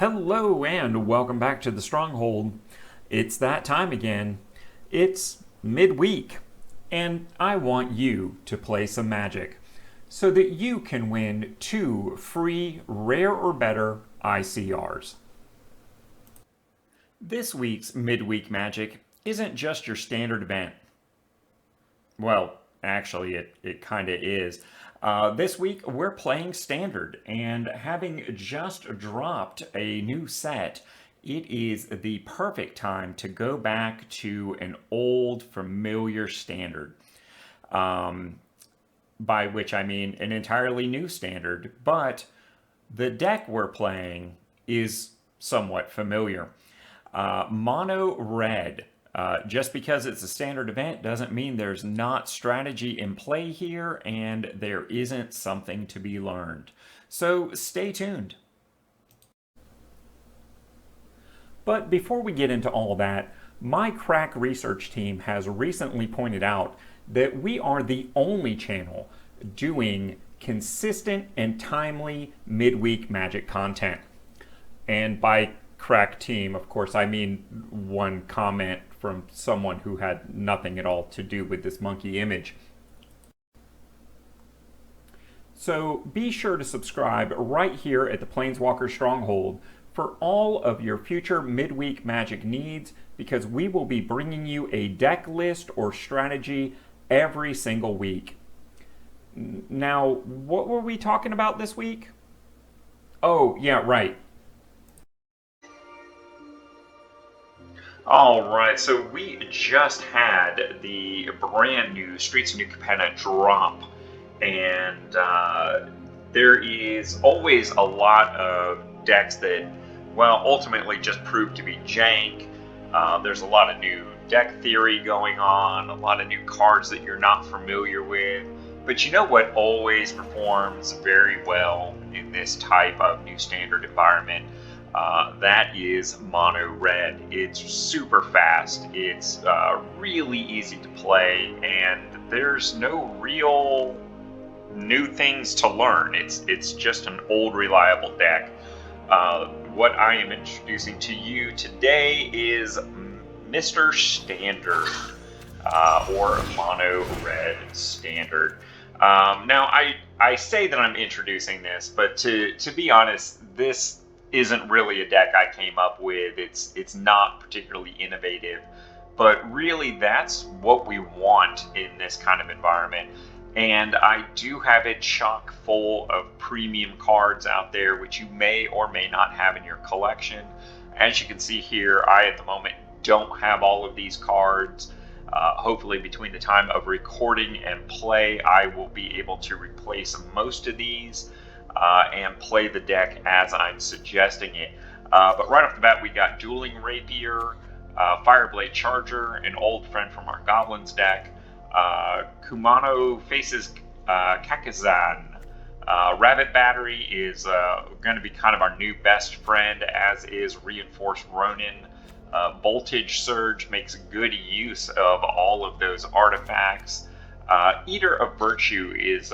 Hello and welcome back to the Stronghold. It's that time again. It's midweek, and I want you to play some Magic so that you can win 2 free Rare or Better ICRs. This week's midweek Magic isn't just your standard event. Well, actually, it kind of is. This week, we're playing Standard, and having just dropped a new set, it is the perfect time to go back to an old, familiar Standard. By which I mean an entirely new Standard, but the deck we're playing is somewhat familiar. Mono red. Just because it's a standard event doesn't mean there's not strategy in play here and there isn't something to be learned. So stay tuned. But before we get into all that, my crack research team has recently pointed out that we are the only channel doing consistent and timely midweek Magic content. And by crack team, of course, I mean one comment from someone who had nothing at all to do with this monkey image. So be sure to subscribe right here at the Planeswalker Stronghold for all of your future midweek Magic needs, because we will be bringing you a deck list or strategy every single week. Now, what were we talking about this week? Oh, yeah, right. Alright, so we just had the brand new Streets of New Capenna drop, and there is always a lot of decks that, well, ultimately just prove to be jank. There's a lot of new deck theory going on, a lot of new cards that you're not familiar with. But you know what always performs very well in this type of new standard environment? That is mono red. It's super fast, it's really easy to play, and there's no real new things to learn. It's just an old reliable deck. What I am introducing to you today is Mr. Standard, or mono red standard. Now I say that I'm introducing this, but to be honest, this isn't really a deck I came up with. It's not particularly innovative, but really that's what we want in this kind of environment. And I do have it chock full of premium cards out there, which you may or may not have in your collection. As you can see here, I at the moment don't have all of these cards. Hopefully between the time of recording and play, I will be able to replace most of these and play the deck as I'm suggesting it. But right off the bat, we got Dueling Rapier, Fireblade Charger, an old friend from our Goblins deck. Kumano faces Kakazan. Rabbit Battery is going to be kind of our new best friend, as is Reinforced Ronin. Voltage Surge makes good use of all of those artifacts. Eater of Virtue is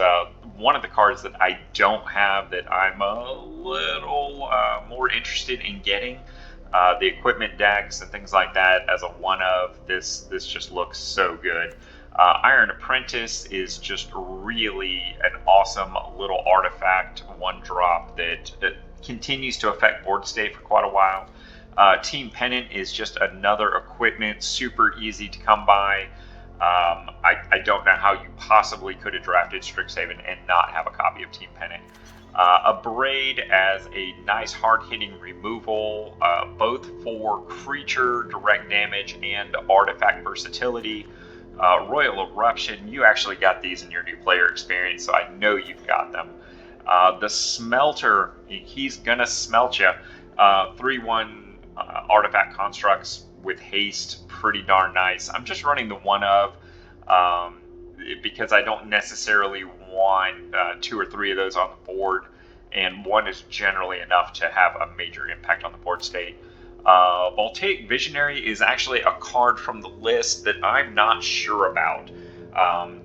one of the cards that I don't have that I'm a little more interested in getting. The equipment decks and things like that as a one of, this just looks so good. Iron Apprentice is just really an awesome little artifact, one drop that continues to affect board state for quite a while. Team Pennant is just another equipment, super easy to come by. I don't know how you possibly could have drafted Strixhaven and not have a copy of Team Pennant. Abrade as a nice hard-hitting removal, both for creature direct damage and artifact versatility. Royal Eruption, you actually got these in your new player experience, so I know you've got them. The Smelter, he's gonna smelt you. 3/1 artifact constructs with haste, pretty darn nice. I'm just running the one of because I don't necessarily want 2 or 3 of those on the board, and one is generally enough to have a major impact on the board state. Voltaic Visionary is actually a card from the list that I'm not sure about.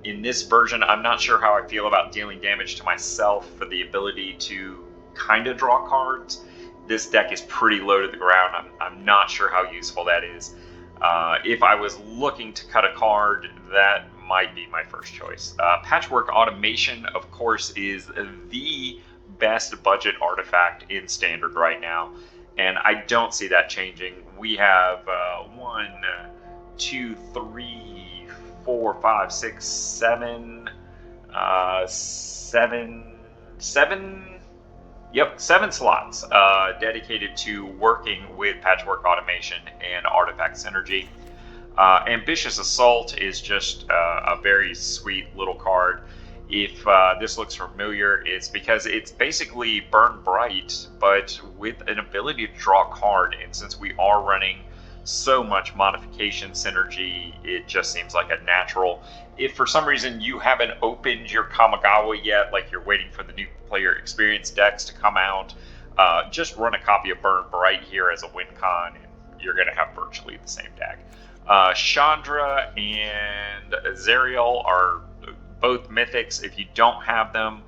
In this version, I'm not sure how I feel about dealing damage to myself for the ability to kind of draw cards. this deck is pretty low to the ground. I'm not sure how useful that is. If I was looking to cut a card, that might be my first choice. Patchwork Automation, of course, is the best budget artifact in Standard right now, and I don't see that changing. We have 1, 2, 3, 4, 5, 6, 7, 7 slots dedicated to working with Patchwork Automation and Artifact Synergy. Ambitious Assault is just a very sweet little card. If this looks familiar, it's because it's basically Burn Bright, but with an ability to draw a card. And since we are running so much modification synergy, it just seems like a natural. If for some reason you haven't opened your Kamigawa yet, like you're waiting for the new player experience decks to come out, just run a copy of Burn Bright here as a win con, and you're going to have virtually the same deck. Chandra and Zerial are both mythics. If you don't have them,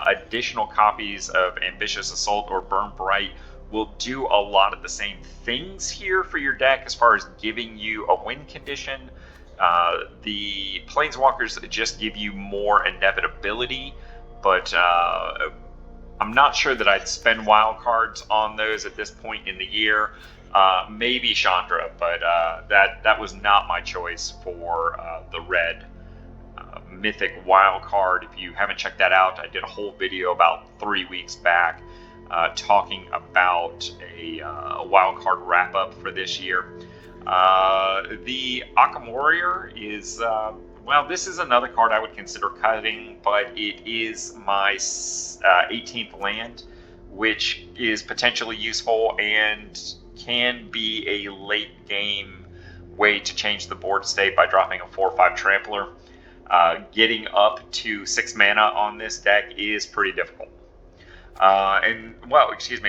additional copies of Ambitious Assault or Burn Bright will do a lot of the same things here for your deck as far as giving you a win condition. The Planeswalkers just give you more inevitability, but I'm not sure that I'd spend wild cards on those at this point in the year. Maybe Chandra, but that was not my choice for the red mythic wild card. If you haven't checked that out, I did a whole video about 3 weeks back talking about a wild card wrap up for this year. The Occam Warrior is, well, this is another card I would consider cutting, but it is my 18th land, which is potentially useful and can be a late game way to change the board state by dropping a 4/5 Trampler. Getting up to 6 mana on this deck is pretty difficult.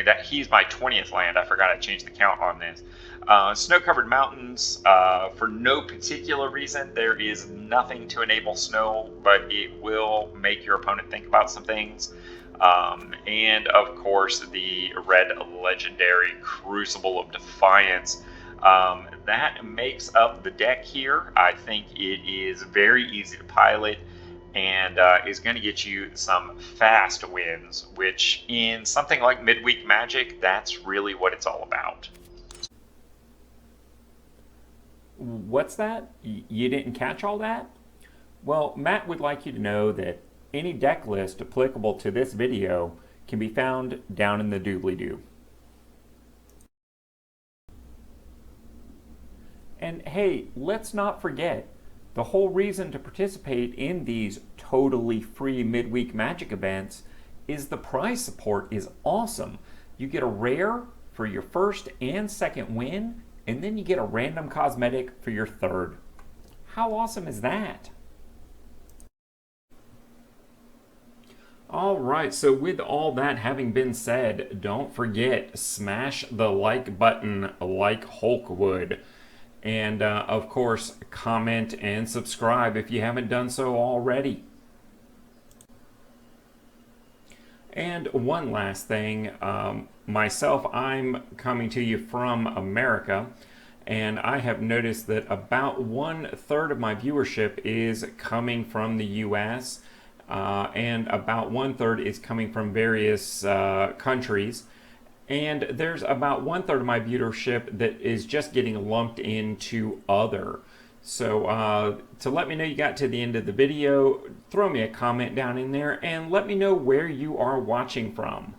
That he's my 20th land. I forgot I changed the count on this. Snow-covered mountains, for no particular reason. There is nothing to enable snow, but it will make your opponent think about some things. And of course, the red legendary Crucible of Defiance. That makes up the deck here. I think it is very easy to pilot and is going to get you some fast wins, which in something like Midweek Magic, that's really what it's all about. What's that? You didn't catch all that? Well, Matt would like you to know that any deck list applicable to this video can be found down in the doobly-doo. And hey, let's not forget, the whole reason to participate in these totally free midweek Magic events is the prize support is awesome. You get a rare for your first and second win, and then you get a random cosmetic for your third. How awesome is that? Alright, so with all that having been said, don't forget, smash the like button like Hulk would. And of course, comment and subscribe if you haven't done so already. And one last thing, myself, I'm coming to you from America, and I have noticed that about 1/3 of my viewership is coming from the US, and about 1/3 is coming from various countries. And there's about 1/3 of my viewership that is just getting lumped into other. So to let me know you got to the end of the video, throw me a comment down in there and let me know where you are watching from.